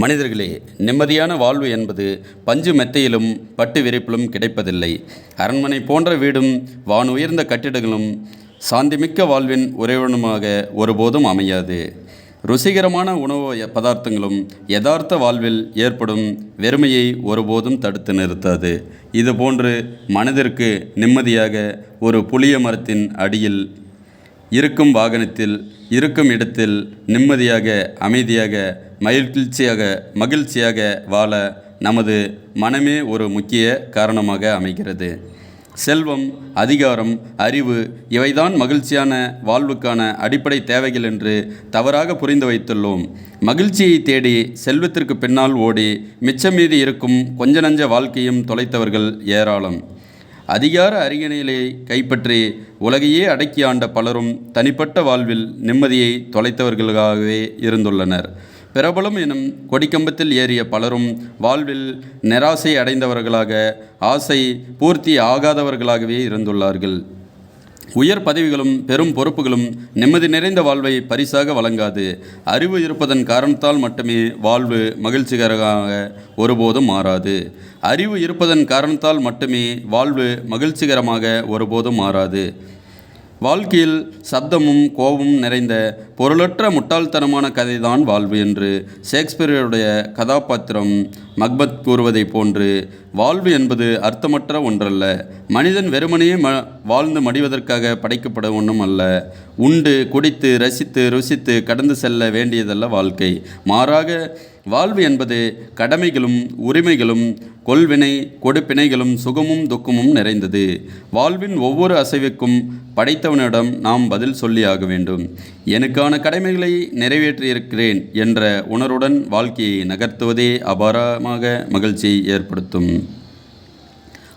மனிதர்களே, நிம்மதியான வாழ்வு என்பது பஞ்சு மெத்தையிலும் பட்டு விரிப்பிலும் கிடைப்பதில்லை. அரண்மனை போன்ற வீடும் வானுயர்ந்த கட்டிடங்களும் சாந்திமிக்க வாழ்வின் உறைவிடமாக ஒருபோதும் அமையாது. ருசிகரமான உணவு பதார்த்தங்களும் யதார்த்த வாழ்வில் ஏற்படும் வெறுமையை ஒருபோதும் தடுத்து நிறுத்தாது. இதுபோன்று மனதிற்கு நிம்மதியாக ஒரு புளிய மரத்தின் அடியில் இருக்கும் வாகனத்தில் இருக்கும் இடத்தில் நிம்மதியாக அமைதியாக மகிழ்ச்சியாக வாழ நமது மனமே ஒரு முக்கிய காரணமாக அமைகிறது. செல்வம், அதிகாரம், அறிவு இவைதான் மகிழ்ச்சியான வாழ்வுக்கான அடிப்படை தேவைகள் என்று தவறாக புரிந்து வைத்துள்ளோம். மகிழ்ச்சியை தேடி செல்வத்திற்கு பின்னால் ஓடி மிச்சமீதி இருக்கும் கொஞ்ச நஞ்ச வாழ்க்கையும் தொலைத்தவர்கள் ஏராளம். அதிகார அரியணைகளை கைப்பற்றி உலகையே அடக்கி ஆண்ட பலரும் தனிப்பட்ட வாழ்வில் நிம்மதியை தொலைத்தவர்களாகவே இருந்துள்ளனர். பிரபலம் எனும் கொடிக்கம்பத்தில் ஏறிய பலரும் வாழ்வில் நிராசை அடைந்தவர்களாக, ஆசை பூர்த்தி ஆகாதவர்களாகவே இருந்துள்ளார்கள். உயர் பதவிகளும் பெரும் பொறுப்புகளும் நிம்மதி நிறைந்த வாழ்வை பரிசாக வழங்காது. அறிவு இருப்பதன் காரணத்தால் மட்டுமே வாழ்வு மகிழ்ச்சிகரமாக ஒருபோதும் மாறாது. அறிவு இருப்பதன் காரணத்தால் மட்டுமே வாழ்வு மகிழ்ச்சிகரமாக ஒருபோதும் மாறாது. வாழ்க்கையில் சப்தமும் கோபமும் நிறைந்த பொருளற்ற முட்டாள்தனமான கதைதான் வாழ்வு என்று ஷேக்ஸ்பியருடைய கதாபாத்திரம் மக்பத் கூறுவதைப் போன்று, வாழ்வு என்பது அர்த்தமற்ற ஒன்றல்ல. மனிதன் வெறுமனே வாழ்ந்து மடிவதற்காக படைக்கப்பட ஒன்றும் அல்ல. உண்டு குடித்து ரசித்து ருசித்து கடந்து செல்ல வேண்டியதல்ல வாழ்க்கை. மாறாக வாழ்வு என்பது கடமைகளும் உரிமைகளும் கொள்வினை கொடுப்பினைகளும் சுகமும் துக்கமும் நிறைந்தது. வாழ்வின் ஒவ்வொரு அசைவுக்கும் படைத்தவனிடம் நாம் பதில் சொல்லியாக வேண்டும். எனக்கான கடமைகளை நிறைவேற்றியிருக்கிறேன் என்ற உணர்வுடன் வாழ்க்கையை நகர்த்துவதே அபாரமாக மகிழ்ச்சியை ஏற்படுத்தும்.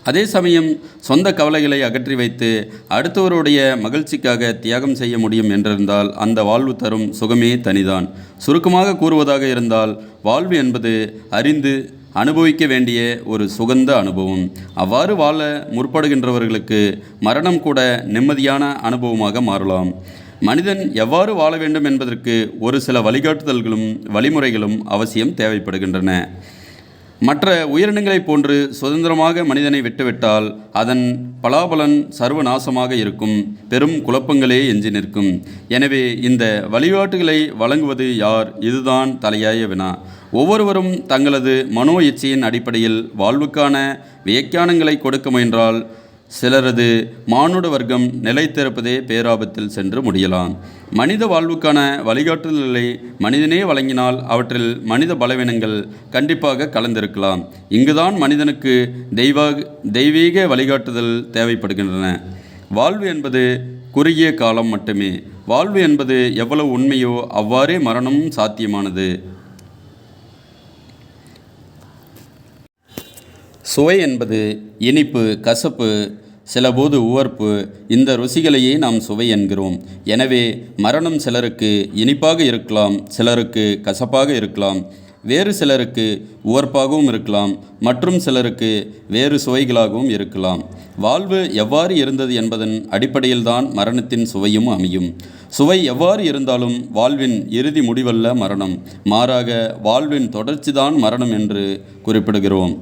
அதே சமயம் சொந்த கவலைகளை அகற்றி வைத்து அடுத்தவருடைய மகிழ்ச்சிக்காக தியாகம் செய்ய முடியும் என்றிருந்தால் அந்த வாழ்வு தரும் சுகமே தனிதான். சுருக்கமாக கூறுவதாக இருந்தால், வாழ்வு என்பது அறிந்து அனுபவிக்க வேண்டிய ஒரு சுகந்த அனுபவம். அவ்வாறு வாழ முற்படுகின்றவர்களுக்கு மரணம் கூட நிம்மதியான அனுபவமாக மாறலாம். மனிதன் எவ்வாறு வாழ வேண்டும் என்பதற்கு ஒரு சில வழிகாட்டுதல்களும் வழிமுறைகளும் அவசியம் தேவைப்படுகின்றன. மற்ற உயிரினங்களைப் போன்று சுதந்திரமாக மனிதனை விட்டுவிட்டால் அதன் பலாபலன் சர்வநாசமாக இருக்கும். பெரும் குழப்பங்களே எஞ்சி நிற்கும். எனவே இந்த வழிகாட்டுகளை வழங்குவது யார்? இதுதான் தலையாய வினா. ஒவ்வொருவரும் தங்களது மனோ இச்சையின் அடிப்படையில் வாழ்வுக்கான வியாக்கியானங்களை கொடுக்க முயன்றால் சிலரது மானுட வர்க்கம் நிலைத்திருப்பதே பேராபத்தில் சென்று முடியலாம். மனித வாழ்வுக்கான வழிகாட்டுதல்களை மனிதனே வழங்கினால் அவற்றில் மனித பலவீனங்கள் கண்டிப்பாக கலந்திருக்கலாம். இங்குதான் மனிதனுக்கு தெய்வீக வழிகாட்டுதல் தேவைப்படுகின்றன. வாழ்வு என்பது குறுகிய காலம் மட்டுமே. வாழ்வு என்பது எவ்வளவு உண்மையோ அவ்வாறே மரணமும் சாத்தியமானது. சுவை என்பது இனிப்பு, கசப்பு, சிலபோது உவர்ப்பு. இந்த ருசிகளையே நாம் சுவை என்கிறோம். எனவே மரணம் சிலருக்கு இனிப்பாக இருக்கலாம், சிலருக்கு கசப்பாக இருக்கலாம், வேறு சிலருக்கு உவர்ப்பாகவும் இருக்கலாம், மற்றும் சிலருக்கு வேறு சுவைகளாகவும் இருக்கலாம். வாழ்வு எவ்வாறு இருந்தது என்பதன் அடிப்படையில்தான் மரணத்தின் சுவையும் அமையும். சுவை எவ்வாறு இருந்தாலும் வாழ்வின் இறுதி முடிவல்ல மரணம். மாறாக வாழ்வின் தொடர்ச்சிதான் மரணம் என்று குறிப்பிடுகிறோம்.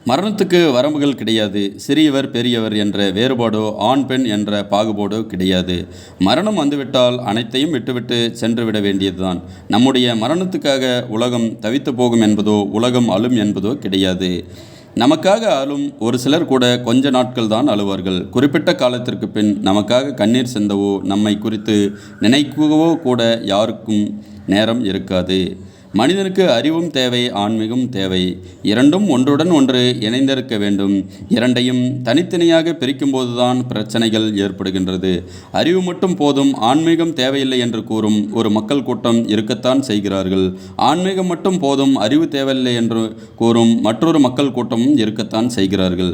மரணத்துக்கு வரம்புகள் கிடையாது. சிறியவர் பெரியவர் என்ற வேறுபாடோ ஆண் பெண் என்ற பாகுபாடோ கிடையாது. மரணம் வந்துவிட்டால் அனைத்தையும் விட்டுவிட்டு சென்று விட வேண்டியதுதான். நம்முடைய மரணத்துக்காக உலகம் தவித்து போகும் என்பதோ உலகம் அழும் என்பதோ கிடையாது. நமக்காக அழும் ஒரு சிலர் கூட கொஞ்ச நாட்கள் தான் அழுவார்கள். குறிப்பிட்ட காலத்திற்கு பின் நமக்காக கண்ணீர் சிந்தவோ நம்மை குறித்து நினைக்கவோ கூட யாருக்கும் நேரம் இருக்காது. மனிதனுக்கு அறிவும் தேவை, ஆன்மீகம் தேவை. இரண்டும் ஒன்றுடன் ஒன்று இணைந்திருக்க வேண்டும். இரண்டையும் தனித்தனியாக பிரிக்கும்போதுதான் பிரச்சனைகள் ஏற்படுகின்றது. அறிவு மட்டும் போதும், ஆன்மீகம் தேவையில்லை என்று கூறும் ஒரு மக்கள் கூட்டம் இருக்கத்தான் செய்கிறார்கள். ஆன்மீகம் மட்டும் போதும், அறிவு தேவையில்லை என்று கூறும் மற்றொரு மக்கள் கூட்டமும் இருக்கத்தான் செய்கிறார்கள்.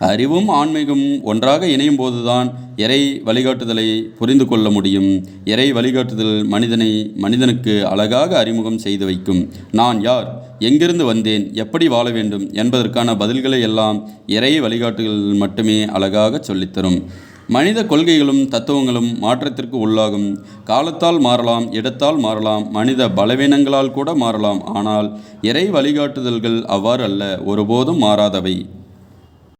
அறிவும் ஆன்மீகமும் ஒன்றாக இணையும் போதுதான் இறை வழிகாட்டுதலை புரிந்து கொள்ள முடியும். இறை வழிகாட்டுதல் மனிதனுக்கு அழகாக அறிமுகம் செய்து வைக்கும். நான் யார், எங்கிருந்து வந்தேன், எப்படி வாழ வேண்டும் என்பதற்கான பதில்களை எல்லாம் இறை வழிகாட்டுதல் மட்டுமே அழகாக சொல்லித்தரும். மனித கொள்கைகளும் தத்துவங்களும் மாற்றத்திற்கு உள்ளாகும். காலத்தால் மாறலாம், இடத்தால் மாறலாம், மனித பலவீனங்களால் கூட மாறலாம். ஆனால் இறை வழிகாட்டுதல்கள் அவ்வாறு அல்ல, ஒருபோதும் மாறாதவை.